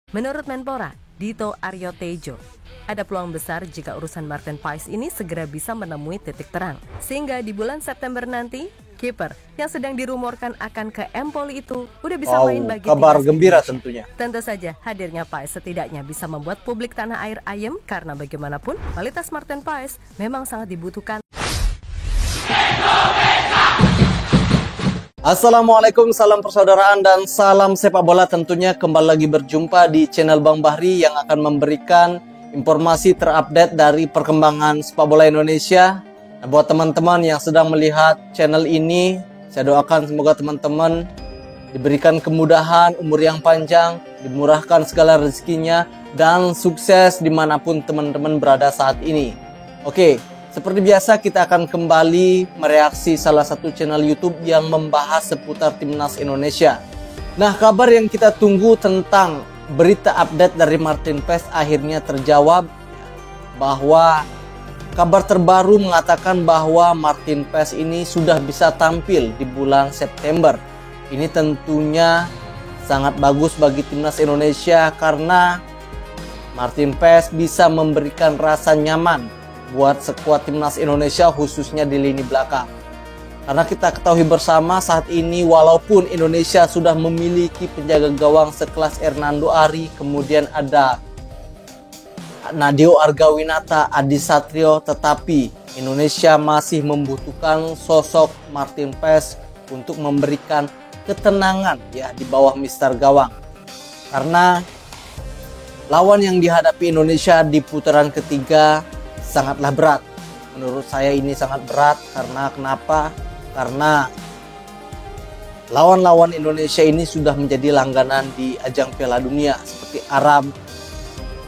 Menurut Menpora, Dito Aryo Tejo, ada peluang besar jika urusan Martin Paes ini segera bisa menemui titik terang. Sehingga di bulan September nanti, kiper yang sedang dirumorkan akan ke Empoli itu udah bisa main bagi kabar timnas gembira Indonesia. tentunya. Tentu saja hadirnya Paes setidaknya bisa membuat publik tanah air ayem karena bagaimanapun kualitas Martin Paes memang sangat dibutuhkan. Assalamualaikum, salam persaudaraan dan salam sepak bola. Tentunya kembali lagi berjumpa di channel Bang Bahri yang akan memberikan informasi terupdate dari perkembangan sepak bola Indonesia. Nah, buat teman-teman yang sedang melihat channel ini, saya doakan semoga teman-teman diberikan kemudahan, umur yang panjang, dimurahkan segala rezekinya, dan sukses dimanapun teman-teman berada saat ini. Oke, seperti biasa kita akan kembali mereaksi salah satu channel YouTube yang membahas seputar timnas Indonesia. Nah, kabar yang kita tunggu tentang berita update dari Martin Paes akhirnya terjawab, bahwa kabar terbaru mengatakan bahwa Martin Paes ini sudah bisa tampil di bulan September. Ini tentunya sangat bagus bagi timnas Indonesia karena Martin Paes bisa memberikan rasa nyaman buat skuad timnas Indonesia khususnya di lini belakang. Karena kita ketahui bersama saat ini walaupun Indonesia sudah memiliki penjaga gawang sekelas Hernando Ari, kemudian ada Nadeo Argawinata, Adi Satrio, tetapi Indonesia masih membutuhkan sosok Martin Paes untuk memberikan ketenangan ya di bawah mister gawang. Karena lawan yang dihadapi Indonesia di putaran ketiga sangatlah berat. Menurut saya ini sangat berat karena kenapa? Karena lawan-lawan Indonesia ini sudah menjadi langganan di ajang Piala Dunia seperti Arab,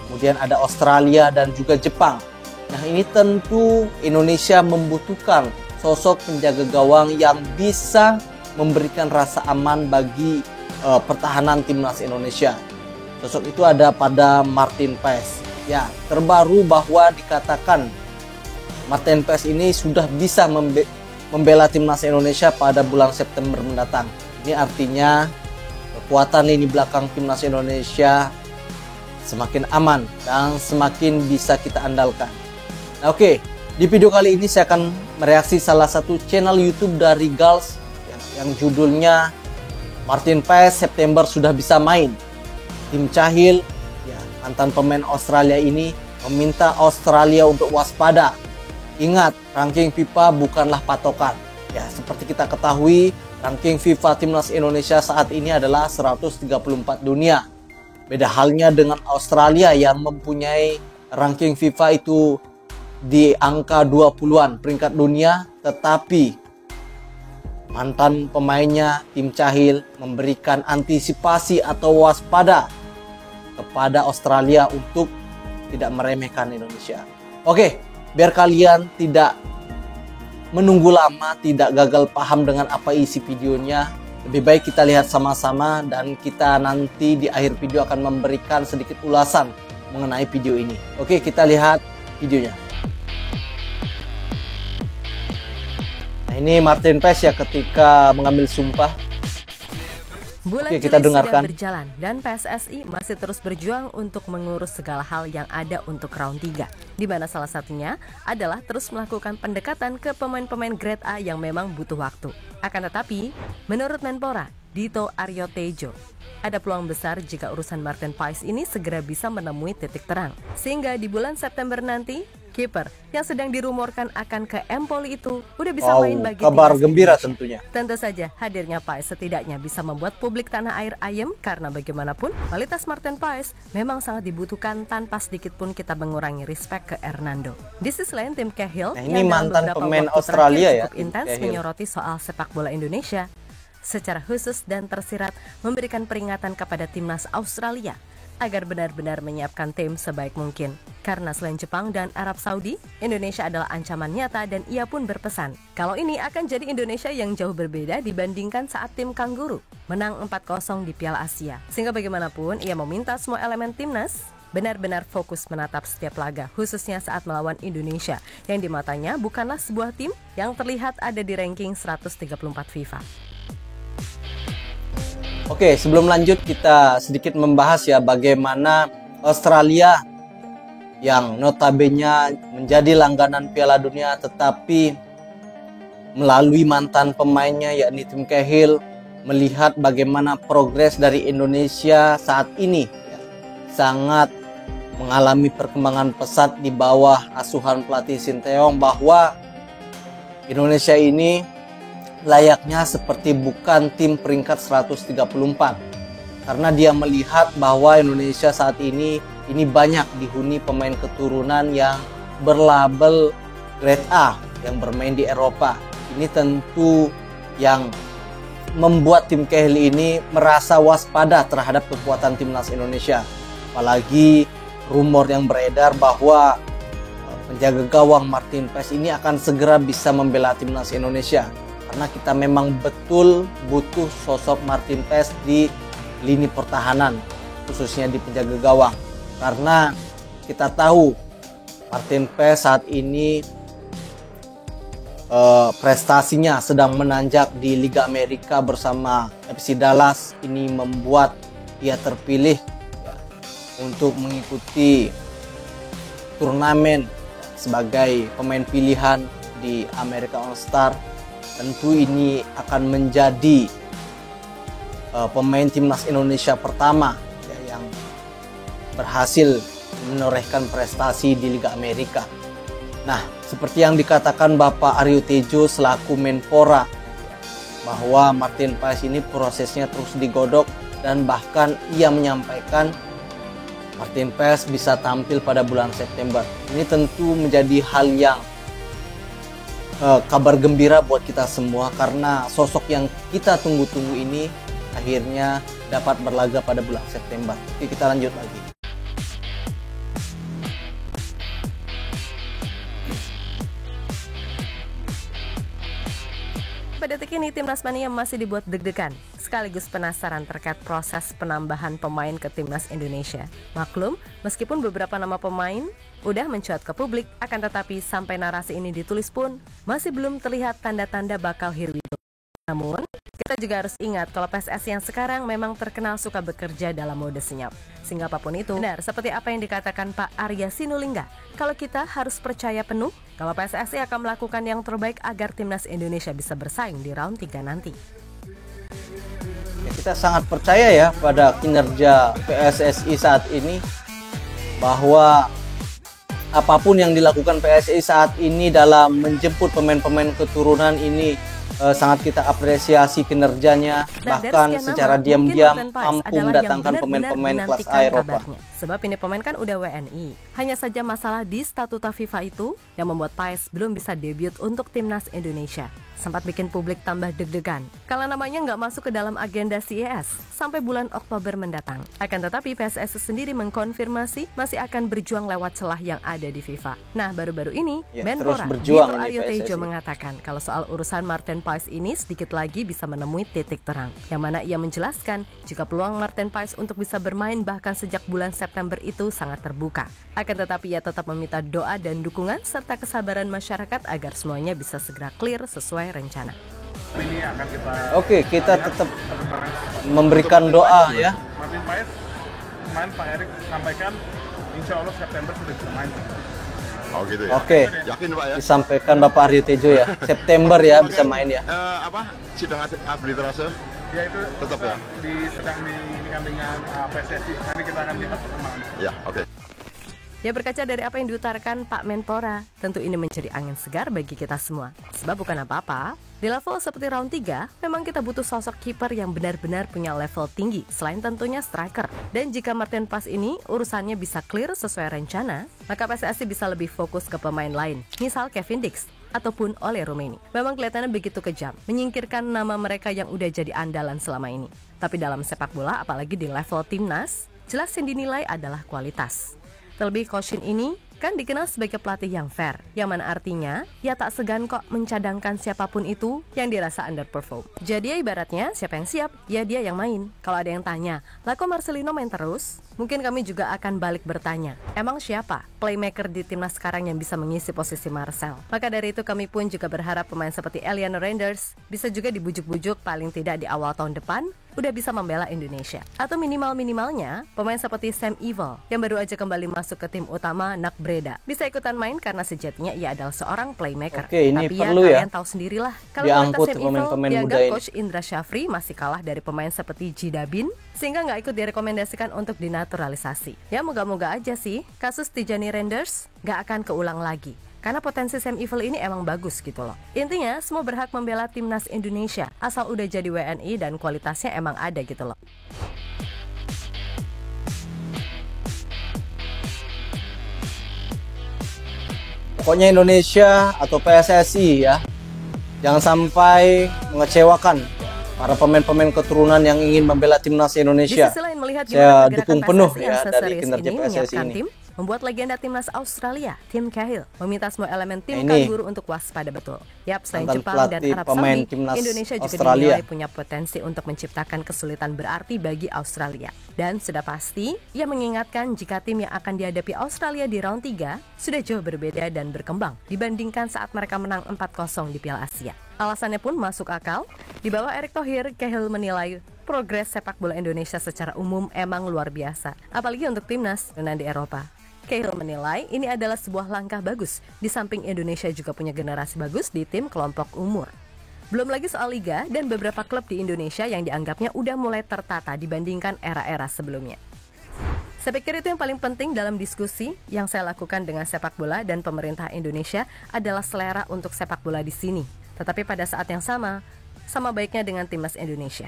kemudian ada Australia dan juga Jepang. Nah, ini tentu Indonesia membutuhkan sosok penjaga gawang yang bisa memberikan rasa aman bagi pertahanan timnas Indonesia. Sosok itu ada pada Martin Paes. Ya, terbaru bahwa dikatakan Martin Paes ini sudah bisa membela timnas Indonesia pada bulan September mendatang. Ini artinya kekuatan lini belakang timnas Indonesia semakin aman dan semakin bisa kita andalkan. Nah, oke, di video kali ini saya akan mereaksi salah satu channel YouTube dari Gals yang judulnya Martin Paes September sudah bisa main. Tim Cahil, mantan pemain Australia ini meminta Australia untuk waspada. Ingat, ranking FIFA bukanlah patokan. Ya, seperti kita ketahui, ranking FIFA timnas Indonesia saat ini adalah 134 dunia. Beda halnya dengan Australia yang mempunyai ranking FIFA itu di angka 20-an peringkat dunia, tetapi mantan pemainnya Tim Cahil memberikan antisipasi atau waspada kepada Australia untuk tidak meremehkan Indonesia. Oke, biar kalian tidak menunggu lama, tidak gagal paham dengan apa isi videonya, lebih baik kita lihat sama-sama dan kita nanti di akhir video akan memberikan sedikit ulasan mengenai video ini. Oke, kita lihat videonya. Nah, ini Martin Paes ya ketika mengambil sumpah. Bulan Oke, kita Juli dengarkan. sudah berjalan dan PSSI masih terus berjuang untuk mengurus segala hal yang ada untuk round 3, di mana salah satunya adalah terus melakukan pendekatan ke pemain-pemain grade A yang memang butuh waktu. Akan tetapi, menurut Menpora, Dito Aryo Tejo, ada peluang besar jika urusan Martin Paes ini segera bisa menemui titik terang. Sehingga di bulan September nanti, kiper yang sedang dirumorkan akan ke Empoli itu udah bisa main bagi kabar timnas gembira Indonesia. tentunya. Tentu saja hadirnya Paes setidaknya bisa membuat publik tanah air ayem karena bagaimanapun kualitas Martin Paes memang sangat dibutuhkan tanpa sedikit pun kita mengurangi respect ke Hernando. Di sisi lain tim Cahill Nah, ini yang dalam mantan beberapa pemain waktu Australia terakhir ya, cukup intens Cahill. menyoroti soal sepak bola Indonesia secara khusus dan tersirat memberikan peringatan kepada timnas Australia agar benar-benar menyiapkan tim sebaik mungkin. Karena selain Jepang dan Arab Saudi, Indonesia adalah ancaman nyata dan ia pun berpesan kalau ini akan jadi Indonesia yang jauh berbeda dibandingkan saat tim Kangguru menang 4-0 di Piala Asia. Sehingga bagaimanapun ia meminta semua elemen timnas benar-benar fokus menatap setiap laga, khususnya saat melawan Indonesia yang di matanya bukanlah sebuah tim yang terlihat ada di ranking 134 FIFA. Oke, sebelum lanjut kita sedikit membahas ya bagaimana Australia yang notabene menjadi langganan Piala Dunia tetapi melalui mantan pemainnya yakni Tim Cahill melihat bagaimana progres dari Indonesia saat ini ya, sangat mengalami perkembangan pesat di bawah asuhan pelatih Sinteyong, bahwa Indonesia ini layaknya seperti bukan tim peringkat 134, karena dia melihat bahwa Indonesia saat ini banyak dihuni pemain keturunan yang berlabel grade A yang bermain di Eropa. Ini tentu yang membuat tim Cahill ini merasa waspada terhadap kekuatan timnas Indonesia. Apalagi rumor yang beredar bahwa penjaga gawang Martin Paes ini akan segera bisa membela timnas Indonesia. Karena kita memang betul butuh sosok Martin Paes di lini pertahanan, khususnya di penjaga gawang. Karena kita tahu Martin Paes saat ini prestasinya sedang menanjak di Liga Amerika bersama FC Dallas. Ini membuat dia terpilih ya, untuk mengikuti turnamen sebagai pemain pilihan di America All Star. Tentu ini akan menjadi pemain timnas Indonesia pertama ya, yang berhasil menorehkan prestasi di Liga Amerika. Nah, seperti yang dikatakan Bapak Aryo Tejo selaku Menpora, bahwa Martin Paes ini prosesnya terus digodok, dan bahkan ia menyampaikan Martin Paes bisa tampil pada bulan September. Ini tentu menjadi hal yang kabar gembira buat kita semua, karena sosok yang kita tunggu-tunggu ini akhirnya dapat berlaga pada bulan September. Oke, kita lanjut lagi. Pada detik ini Timnas Mania masih dibuat deg-degan sekaligus penasaran terkait proses penambahan pemain ke Timnas Indonesia. Maklum, meskipun beberapa nama pemain udah mencuat ke publik, akan tetapi sampai narasi ini ditulis pun masih belum terlihat tanda-tanda bakal hirwido. Namun, kita juga harus ingat kalau PSSI yang sekarang memang terkenal suka bekerja dalam mode senyap. Sehingga apapun itu, benar seperti apa yang dikatakan Pak Arya Sinulinga, kalau kita harus percaya penuh kalau PSSI akan melakukan yang terbaik agar Timnas Indonesia bisa bersaing di round 3 nanti. Ya, kita sangat percaya ya pada kinerja PSSI saat ini, bahwa apapun yang dilakukan PSSI saat ini dalam menjemput pemain-pemain keturunan ini sangat kita apresiasi kinerjanya. Bahkan secara diam-diam mampu mendatangkan pemain-pemain kelas A Eropa. Sebab ini pemain kan udah WNI. Hanya saja masalah di statuta FIFA itu yang membuat Paes belum bisa debut untuk Timnas Indonesia. Sempat bikin publik tambah deg-degan kalau namanya nggak masuk ke dalam agenda CES sampai bulan Oktober mendatang. Akan tetapi PSSI sendiri mengkonfirmasi masih akan berjuang lewat celah yang ada di FIFA. Nah, baru-baru ini Menpora Dito Aryo Tejo mengatakan kalau soal urusan Martin Paes ini sedikit lagi bisa menemui titik terang, yang mana ia menjelaskan jika peluang Martin Paes untuk bisa bermain bahkan sejak bulan September itu sangat terbuka. Akan tetapi ia tetap meminta doa dan dukungan serta kesabaran masyarakat agar semuanya bisa segera clear sesuai rencana. Ini akan kita tetap memberikan doa ya. Martin Paes, kemarin Pak Erik sampaikan insya Allah September sudah bisa main. Oh gitu ya. Oke. Yakin Pak ya? Disampaikan Bapak Aryo Tejo ya. September ya bisa main ya. Sidang arbitrase? Ya itu tetap ya. Sedang diinginkan dengan PSSI. Nanti kita akan lihat perkembangan. Ya, oke. Ya, berkaca dari apa yang diutarakan Pak Menpora, tentu ini menjadi angin segar bagi kita semua. Sebab bukan apa-apa, di level seperti round 3, memang kita butuh sosok kiper yang benar-benar punya level tinggi, selain tentunya striker. Dan jika Martin Paes ini urusannya bisa clear sesuai rencana, maka PSSI bisa lebih fokus ke pemain lain, misal Kevin Dix ataupun Ole Rumeni. Memang kelihatannya begitu kejam, menyingkirkan nama mereka yang udah jadi andalan selama ini. Tapi dalam sepak bola, apalagi di level timnas, jelas yang dinilai adalah kualitas. Terlebih Koshin ini kan dikenal sebagai pelatih yang fair, yang mana artinya ia tak segan kok mencadangkan siapapun itu yang dirasa underperform. Jadi ya ibaratnya siapa yang siap, ya dia yang main. Kalau ada yang tanya, lah kok Marcelino main terus? mungkin kami juga akan balik bertanya, emang siapa playmaker di timnas sekarang yang bisa mengisi posisi Marcel? Maka dari itu kami pun juga berharap pemain seperti Eliana Reinders bisa juga dibujuk-bujuk paling tidak di awal tahun depan udah bisa membela Indonesia. Atau minimalnya pemain seperti Sam Evil yang baru aja kembali masuk ke tim utama NAC Breda bisa ikutan main karena sejatinya ia adalah seorang playmaker. Oke, ini tapi perlu kalian ya tahu sendirilah kalau diangkut Sam Evil pemain-pemain muda dianggap ini. Coach Indra Syafri masih kalah dari pemain seperti Jidabin sehingga nggak ikut direkomendasikan untuk dinaturalisasi. Ya moga-moga aja sih kasus Tijani Reinders nggak akan keulang lagi. Karena potensi Sam Evil ini emang bagus gitu loh. Intinya semua berhak membela timnas Indonesia asal udah jadi WNI dan kualitasnya emang ada gitu loh. Pokoknya Indonesia atau PSSI ya, jangan sampai mengecewakan para pemain-pemain keturunan yang ingin membela timnas Indonesia. Di sisi lain melihat Saya gimana dukung pergerakan penuh PSSI ya yang dari seserius kinerja ini PSSI menyiapkan ini. tim, membuat legenda timnas Australia, Tim Cahill, meminta semua elemen tim Nah, ini kangguru untuk waspada betul. Yap, selain mantan Jepang dan pelatih Arab pemain Saudi, timnas Indonesia juga Australia dinilai punya potensi untuk menciptakan kesulitan berarti bagi Australia. Dan sudah pasti, ia mengingatkan jika tim yang akan dihadapi Australia di round 3 sudah jauh berbeda dan berkembang dibandingkan saat mereka menang 4-0 di Piala Asia. Alasannya pun masuk akal. Di bawah Erick Thohir, Cahill menilai progres sepak bola Indonesia secara umum emang luar biasa, apalagi untuk timnas dan di Eropa. Cahill menilai ini adalah sebuah langkah bagus, di samping Indonesia juga punya generasi bagus di tim kelompok umur. Belum lagi soal liga dan beberapa klub di Indonesia yang dianggapnya udah mulai tertata dibandingkan era-era sebelumnya. Saya pikir itu yang paling penting dalam diskusi yang saya lakukan dengan sepak bola dan pemerintah Indonesia adalah selera untuk sepak bola di sini. Tetapi pada saat yang sama baiknya dengan timnas Indonesia.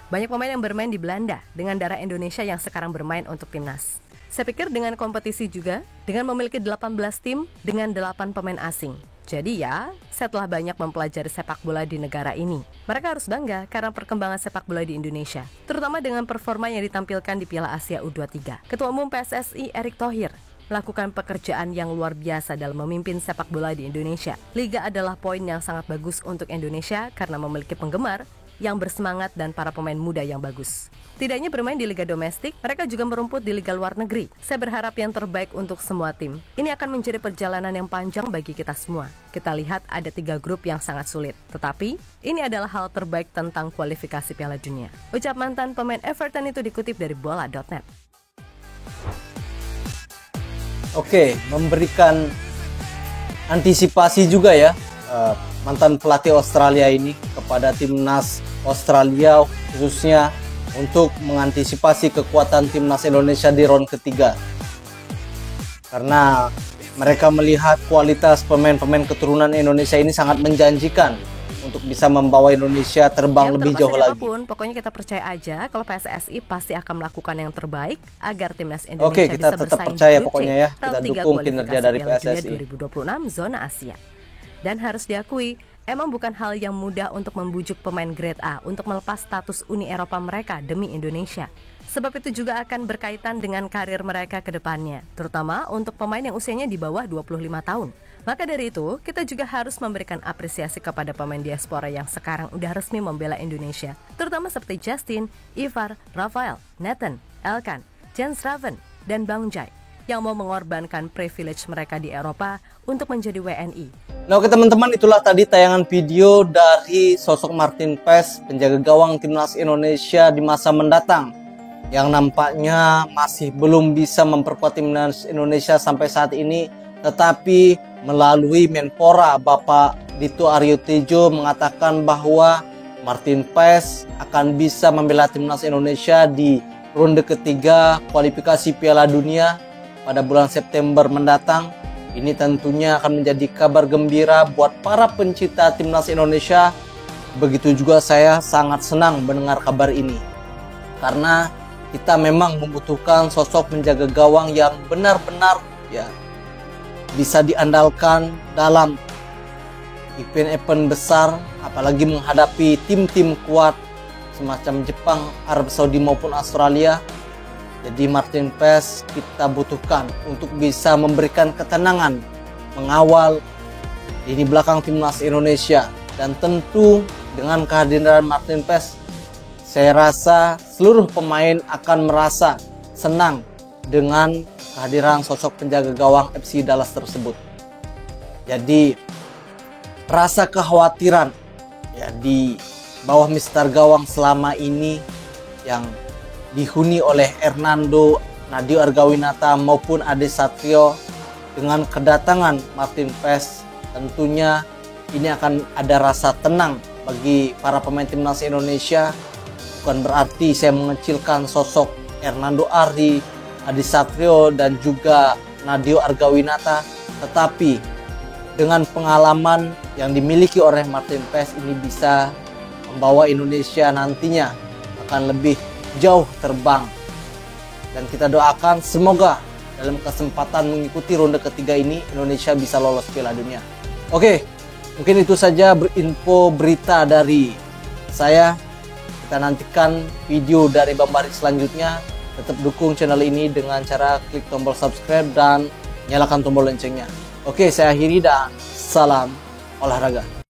Banyak pemain yang bermain di Belanda dengan darah Indonesia yang sekarang bermain untuk timnas. Saya pikir dengan kompetisi juga, dengan memiliki 18 tim dengan 8 pemain asing. Jadi ya, saya telah banyak mempelajari sepak bola di negara ini. Mereka harus bangga karena perkembangan sepak bola di Indonesia, terutama dengan performa yang ditampilkan di Piala Asia U23. Ketua Umum PSSI Erick Thohir melakukan pekerjaan yang luar biasa dalam memimpin sepak bola di Indonesia. Liga adalah poin yang sangat bagus untuk Indonesia karena memiliki penggemar yang bersemangat dan para pemain muda yang bagus. Tidak hanya bermain di liga domestik, mereka juga merumput di liga luar negeri. Saya berharap yang terbaik untuk semua tim. Ini akan menjadi perjalanan yang panjang bagi kita semua. Kita lihat ada 3 grup yang sangat sulit. Tetapi, ini adalah hal terbaik tentang kualifikasi Piala Dunia. Ucap mantan pemain Everton itu dikutip dari bola.net. Oke, memberikan antisipasi juga ya mantan pelatih Australia ini kepada timnas Australia khususnya untuk mengantisipasi kekuatan timnas Indonesia di round ketiga. Karena mereka melihat kualitas pemain-pemain keturunan Indonesia ini sangat menjanjikan untuk bisa membawa Indonesia terbang lebih jauh lagi. Pokoknya kita percaya aja kalau PSSI pasti akan melakukan yang terbaik agar timnas Indonesia Oke, kita bisa tetap bersaing percaya di pokoknya ya. Kita dukung kinerja dari PSSI 2026 zona Asia. Dan harus diakui, emang bukan hal yang mudah untuk membujuk pemain grade A untuk melepas status Uni Eropa mereka demi Indonesia. Sebab itu juga akan berkaitan dengan karir mereka ke depannya, terutama untuk pemain yang usianya di bawah 25 tahun. Maka dari itu, kita juga harus memberikan apresiasi kepada pemain diaspora yang sekarang udah resmi membela Indonesia, terutama seperti Justin, Ivar, Rafael, Nathan, Elkan, Jens Raven, dan Bang Jai yang mau mengorbankan privilege mereka di Eropa untuk menjadi WNI. Nah oke teman-teman, itulah tadi tayangan video dari sosok Martin Paes, penjaga gawang timnas Indonesia di masa mendatang, yang nampaknya masih belum bisa memperkuat timnas Indonesia sampai saat ini, tetapi melalui Menpora Bapak Dito Aryo Tejo mengatakan bahwa Martin Paes akan bisa membela timnas Indonesia di ronde ketiga kualifikasi Piala Dunia pada bulan September mendatang. Ini tentunya akan menjadi kabar gembira buat para pencinta timnas Indonesia. Begitu juga saya sangat senang mendengar kabar ini. Karena kita memang membutuhkan sosok penjaga gawang yang benar-benar ya bisa diandalkan dalam event-event besar, apalagi menghadapi tim-tim kuat semacam Jepang, Arab Saudi maupun Australia. Jadi Martin Paes kita butuhkan untuk bisa memberikan ketenangan mengawal lini belakang timnas Indonesia. Dan tentu dengan kehadiran Martin Paes, saya rasa seluruh pemain akan merasa senang dengan kehadiran sosok penjaga gawang FC Dallas tersebut. Jadi rasa kekhawatiran ya di bawah mister gawang selama ini yang dihuni oleh Hernando, Nadeo Argawinata maupun Ade Satrio, dengan kedatangan Martin Paes tentunya ini akan ada rasa tenang bagi para pemain timnas Indonesia. Bukan berarti saya mengecilkan sosok Hernando Ari, Ade Satrio dan juga Nadeo Argawinata, tetapi dengan pengalaman yang dimiliki oleh Martin Paes ini bisa membawa Indonesia nantinya akan lebih jauh terbang. Dan kita doakan semoga dalam kesempatan mengikuti ronde ketiga ini Indonesia bisa lolos Piala Dunia. Oke, mungkin itu saja info berita dari saya. Kita nantikan video dari Bang Barik selanjutnya. Tetap dukung channel ini dengan cara klik tombol subscribe dan nyalakan tombol loncengnya. Oke, saya akhiri dan salam olahraga.